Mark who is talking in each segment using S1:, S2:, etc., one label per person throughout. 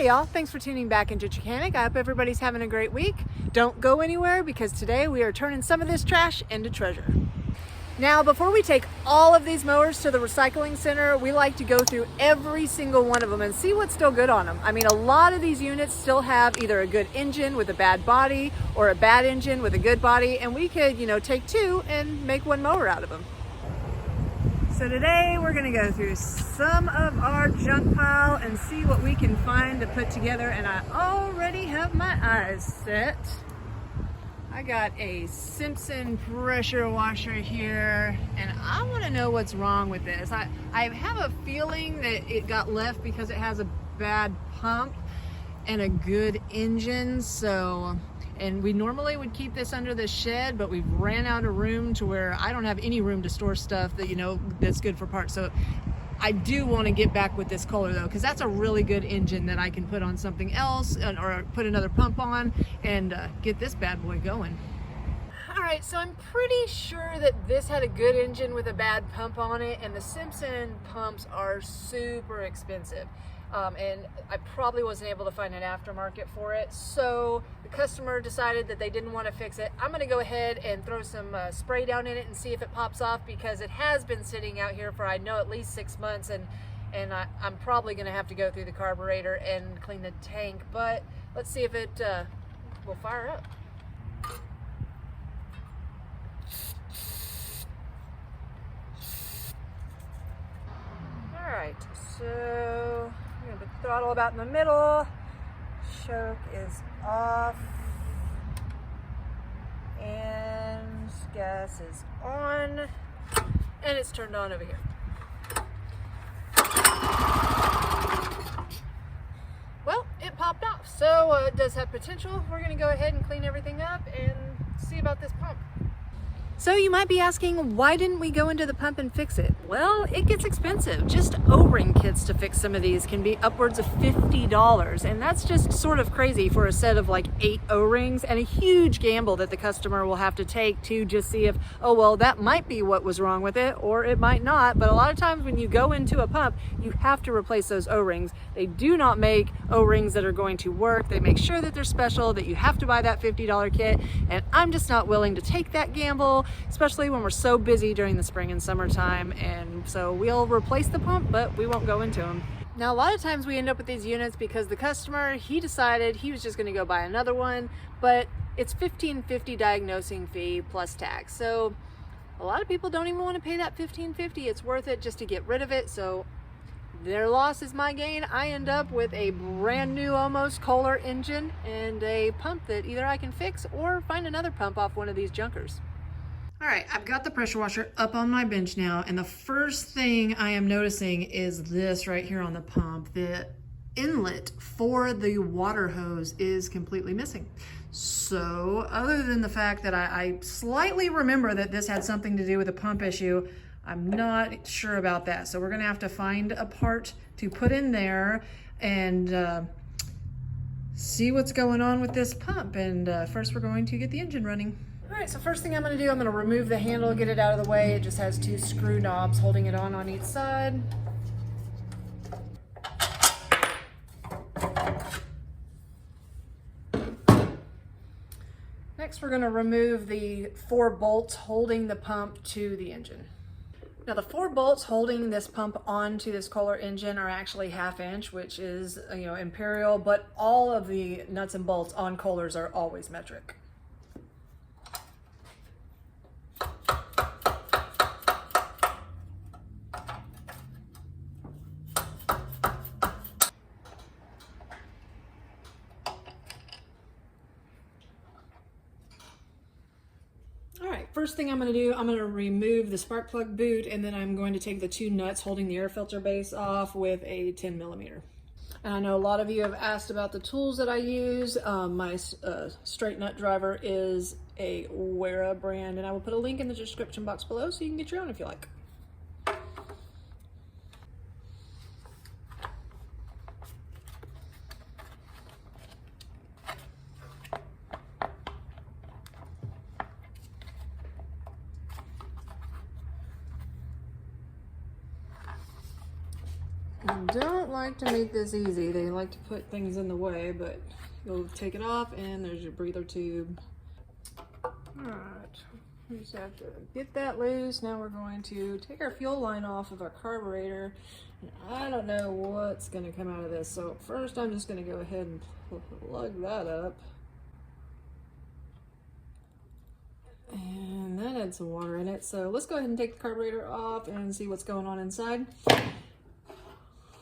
S1: Hey y'all, thanks for tuning back into Chickanic. I hope everybody's having a great week. Don't go anywhere because today we are turning some of this trash into treasure. Now, before we take all of these mowers to the recycling center, we like to go through every single one of them and see what's still good on them. I mean, a lot of these units still have either a good engine with a bad body or a bad engine with a good body, and we could, take two and make one mower out of them. So today we're gonna go through some of our junk pile and see what we can find to put together, and I already have my eyes set. I got a Simpson Pressure washer here, and I wanna know what's wrong with this. I have a feeling that it got left because it has a bad pump and a good engine, and we normally would keep this under the shed, but we've ran out of room to where I don't have any room to store stuff that, that's good for parts. So I do want to get back with this Kohler though, because that's a really good engine that I can put on something else or put another pump on and get this bad boy going. All right, so I'm pretty sure that this had a good engine with a bad pump on it, and the Simpson pumps are super expensive. And I probably wasn't able to find an aftermarket for it. So the customer decided that they didn't want to fix it. I'm gonna go ahead and throw some spray down in it and see if it pops off, because it has been sitting out here for, I know, at least 6 months, and I'm probably gonna have to go through the carburetor and clean the tank, but let's see if it will fire up. All right, so I'm gonna put the throttle about in the middle, choke is off, and gas is on, and it's turned on over here. Well, it popped off, so it does have potential. We're gonna go ahead and clean everything up and see about this pump. So you might be asking, why didn't we go into the pump and fix it? Well, it gets expensive. Just O-ring kits to fix some of these can be upwards of $50, and that's just sort of crazy for a set of like 8 O-rings, and a huge gamble that the customer will have to take to just see if, oh well, that might be what was wrong with it, or it might not. But a lot of times when you go into a pump, you have to replace those O-rings. They do not make O-rings that are going to work. They make sure that they're special, that you have to buy that $50 kit, and I'm just not willing to take that gamble, especially when we're so busy during the spring and summertime. And so we'll replace the pump, but we won't go into them. Now, a lot of times we end up with these units because the customer, he decided he was just going to go buy another one, but it's $15.50 diagnosing fee plus tax. So a lot of people don't even want to pay that $15.50. It's worth it just to get rid of it. So their loss is my gain. I end up with a brand new almost Kohler engine and a pump that either I can fix or find another pump off one of these junkers. All right, I've got the pressure washer up on my bench now, and the first thing I am noticing is this right here on the pump. The inlet for the water hose is completely missing. So other than the fact that I slightly remember that this had something to do with a pump issue, I'm not sure about that. So we're gonna have to find a part to put in there and see what's going on with this pump. And first we're going to get the engine running. All right, so first thing I'm gonna do, I'm gonna remove the handle, get it out of the way. It just has 2 screw knobs holding it on each side. Next, we're gonna remove the 4 bolts holding the pump to the engine. Now, the 4 bolts holding this pump onto this Kohler engine are actually 1/2 inch, which is, imperial, but all of the nuts and bolts on Kohlers are always metric. First thing I'm going to do, I'm going to remove the spark plug boot, and then I'm going to take the 2 nuts holding the air filter base off with a 10mm. And I know a lot of you have asked about the tools that I use. My straight nut driver is a Wera brand, and I will put a link in the description box below so you can get your own if you like. don't like to make this easy. They like to put things in the way, but you'll take it off and there's your breather tube. All right, we just have to get that loose. Now we're going to take our fuel line off of our carburetor. And I don't know what's gonna come out of this. So first I'm just gonna go ahead and plug that up. And that had some water in it. So let's go ahead and take the carburetor off and see what's going on inside.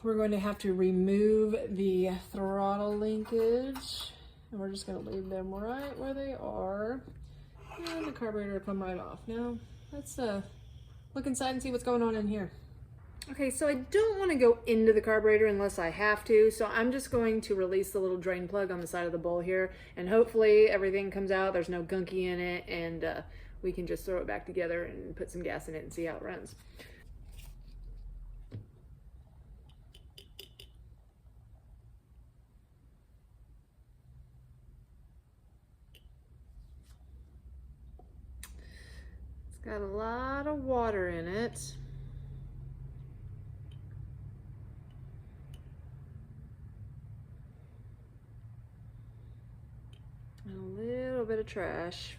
S1: We're going to have to remove the throttle linkage. And we're just going to leave them right where they are. And the carburetor will come right off. Now, let's look inside and see what's going on in here. Okay, so I don't want to go into the carburetor unless I have to, so I'm just going to release the little drain plug on the side of the bowl here, and hopefully everything comes out, there's no gunky in it, and we can just throw it back together and put some gas in it and see how it runs. It's got a lot of water in it. And a little bit of trash.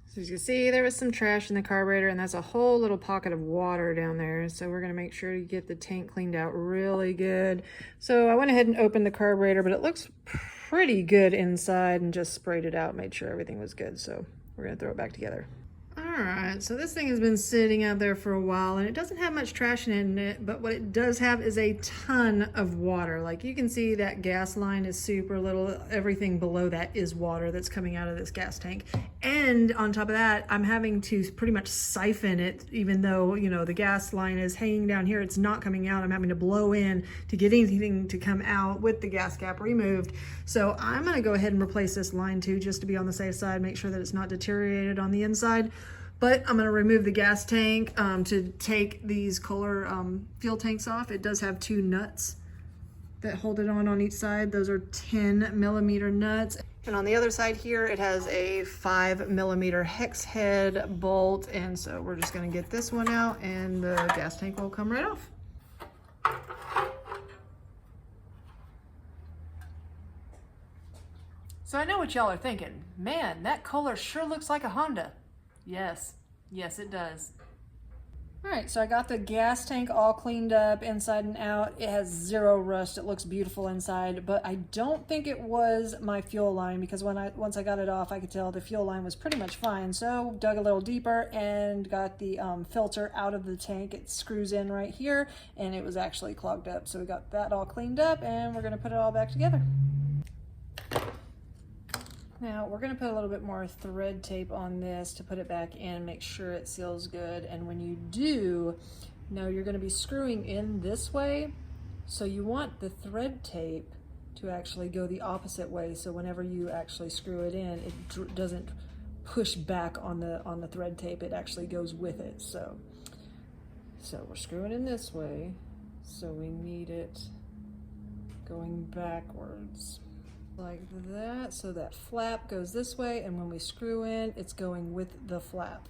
S1: So as you can see, there was some trash in the carburetor, and that's a whole little pocket of water down there. So we're gonna make sure to get the tank cleaned out really good. So I went ahead and opened the carburetor, but it looks pretty good inside, and just sprayed it out, made sure everything was good. So we're gonna throw it back together. All right, so this thing has been sitting out there for a while, and it doesn't have much trash in it, but what it does have is a ton of water. Like you can see, that gas line is super little. Everything below that is water that's coming out of this gas tank. And on top of that, I'm having to pretty much siphon it, even though, you know, the gas line is hanging down here, it's not coming out. I'm having to blow in to get anything to come out with the gas cap removed. So I'm gonna go ahead and replace this line too, just to be on the safe side, make sure that it's not deteriorated on the inside. But I'm gonna remove the gas tank to take these Kohler fuel tanks off. It does have two nuts that hold it on each side. Those are 10mm nuts. And on the other side here, it has a 5mm hex head bolt. And so we're just gonna get this one out and the gas tank will come right off. So I know what y'all are thinking. Man, that Kohler sure looks like a Honda. Yes, yes it does. All right, so I got the gas tank all cleaned up inside and out. It has zero rust. It looks beautiful inside, but I don't think it was my fuel line, because once I got it off, I could tell the fuel line was pretty much fine. So dug a little deeper and got the filter out of the tank. It screws in right here, and it was actually clogged up. So we got that all cleaned up, and we're gonna put it all back together. Now we're going to put a little bit more thread tape on this to put it back in, make sure it seals good. And when you do, now you're going to be screwing in this way, so you want the thread tape to actually go the opposite way, so whenever you actually screw it in, it doesn't push back on the thread tape, it actually goes with it. So we're screwing in this way, so we need it going backwards. Like that, so that flap goes this way, and when we screw in, it's going with the flap.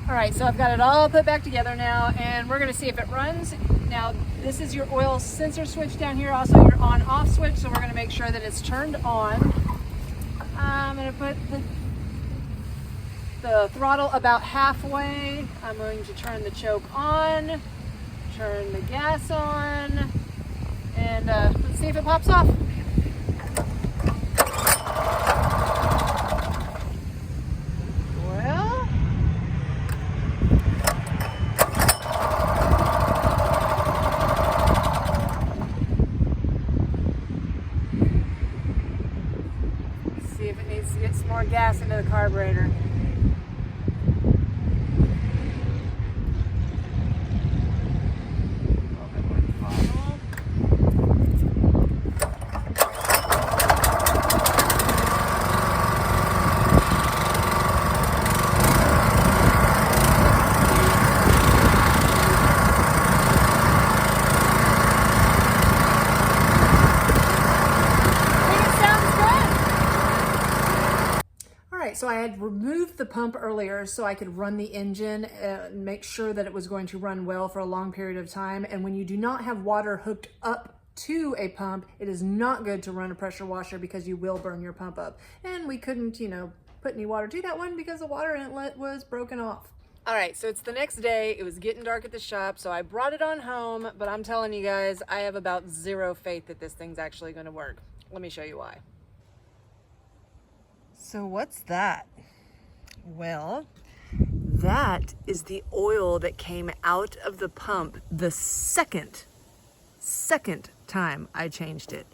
S1: All right, so I've got it all put back together now, and we're gonna see if it runs. Now, this is your oil sensor switch down here, also your on-off switch, so we're gonna make sure that it's turned on. I'm gonna put the throttle about halfway. I'm going to turn the choke on, turn the gas on, and let's see if it pops off. more gas into the carburetor. So I had removed the pump earlier so I could run the engine and make sure that it was going to run well for a long period of time. And when you do not have water hooked up to a pump, it is not good to run a pressure washer because you will burn your pump up. And we couldn't, put any water to that one because the water inlet was broken off. All right, so it's the next day. It was getting dark at the shop, so I brought it on home, but I'm telling you guys, I have about zero faith that this thing's actually gonna work. Let me show you why. So what's that? Well, that is the oil that came out of the pump the second time I changed it.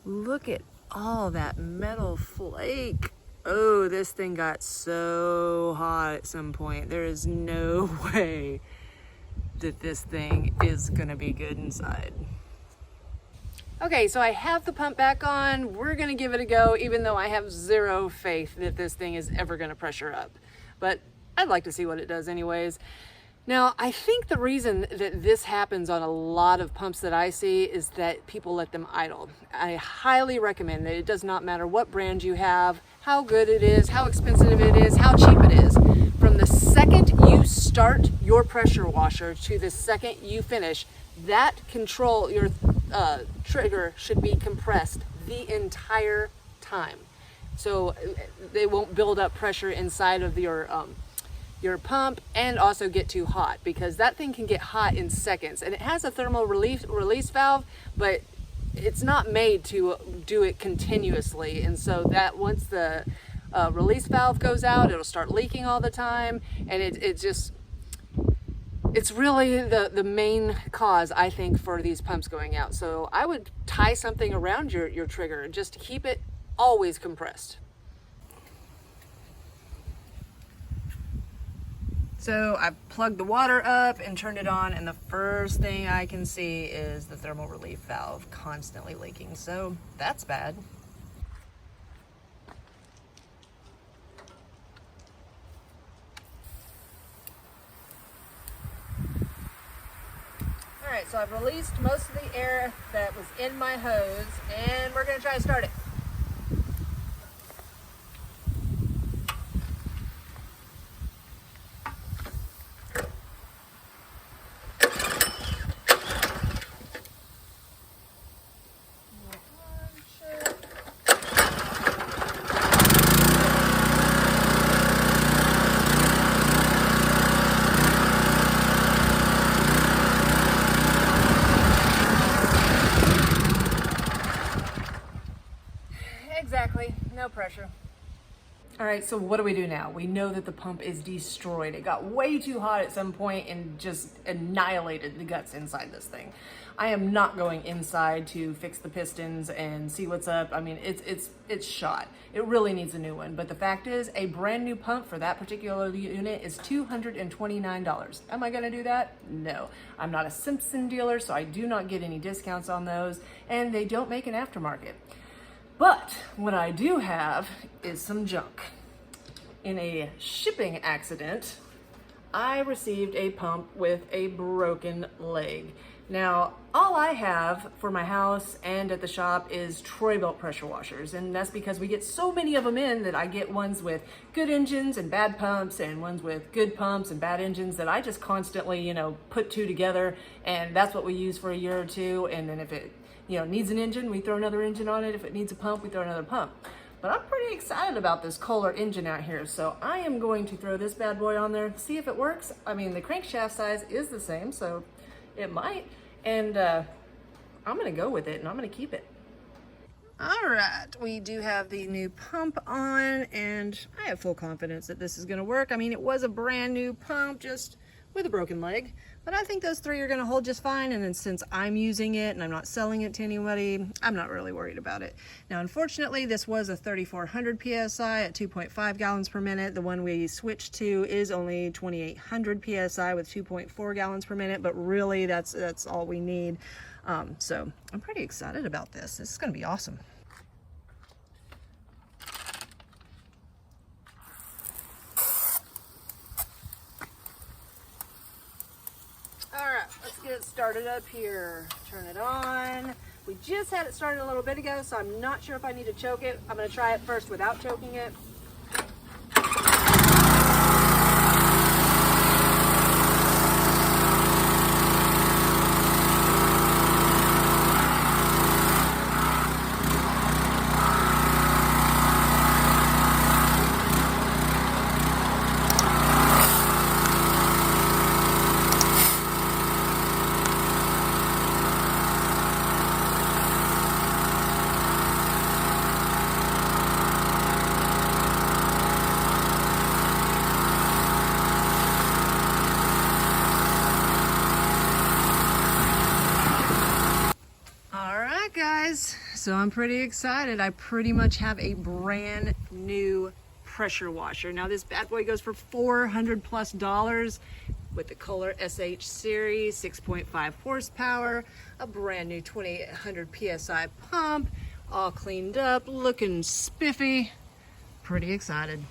S1: Look at all that metal flake. Oh, this thing got so hot at some point. There is no way that this thing is gonna be good inside. Okay, so I have the pump back on. We're gonna give it a go, even though I have zero faith that this thing is ever gonna pressure up. But I'd like to see what it does anyways. Now, I think the reason that this happens on a lot of pumps that I see is that people let them idle. I highly recommend that it does not matter what brand you have, how good it is, how expensive it is, how cheap it is. From the second you start your pressure washer to the second you finish, that control, your trigger should be compressed the entire time. So they won't build up pressure inside of your pump and also get too hot, because that thing can get hot in seconds. And it has a thermal release valve, but it's not made to do it continuously. And so that once the release valve goes out, it'll start leaking all the time. And it's really the main cause, I think, for these pumps going out. So I would tie something around your trigger just to keep it always compressed. So I've plugged the water up and turned it on, and the first thing I can see is the thermal relief valve constantly leaking. So that's bad. All right, so I've released most of the air that was in my hose, and we're gonna try to start it. Exactly, no pressure. All right, so what do we do now? We know that the pump is destroyed. It got way too hot at some point and just annihilated the guts inside this thing. I am not going inside to fix the pistons and see what's up. I mean, it's shot. It really needs a new one. But the fact is, a brand new pump for that particular unit is $229. Am I gonna do that? No. I'm not a Simpson dealer, so I do not get any discounts on those, and they don't make an aftermarket. But what I do have is some junk. In a shipping accident, I received a pump with a broken leg. Now, all I have for my house and at the shop is Troy-Bilt pressure washers, and that's because we get so many of them in that I get ones with good engines and bad pumps, and ones with good pumps and bad engines that I just constantly, put two together, and that's what we use for a year or two, and then if it needs an engine, we throw another engine on it. If it needs a pump, we throw another pump. But I'm pretty excited about this Kohler engine out here, so I am going to throw this bad boy on there, see if it works. I mean, the crankshaft size is the same, so it might. And I'm gonna go with it, and I'm gonna keep it. All right, we do have the new pump on, and I have full confidence that this is gonna work. I mean, it was a brand new pump just with a broken leg. But I think those 3 are gonna hold just fine, and then since I'm using it and I'm not selling it to anybody, I'm not really worried about it. Now, unfortunately, this was a 3,400 PSI at 2.5 gallons per minute. The one we switched to is only 2,800 PSI with 2.4 gallons per minute, but really that's all we need. So I'm pretty excited about this. This is gonna be awesome. Let's get it started up here. Turn it on. We just had it started a little bit ago, so I'm not sure if I need to choke it. I'm going to try it first without choking it. Guys, so I'm pretty excited. I pretty much have a brand new pressure washer. Now this bad boy goes for $400+ with the Kohler SH series, 6.5 horsepower, a brand new 2,800 PSI pump, all cleaned up, looking spiffy. Pretty excited.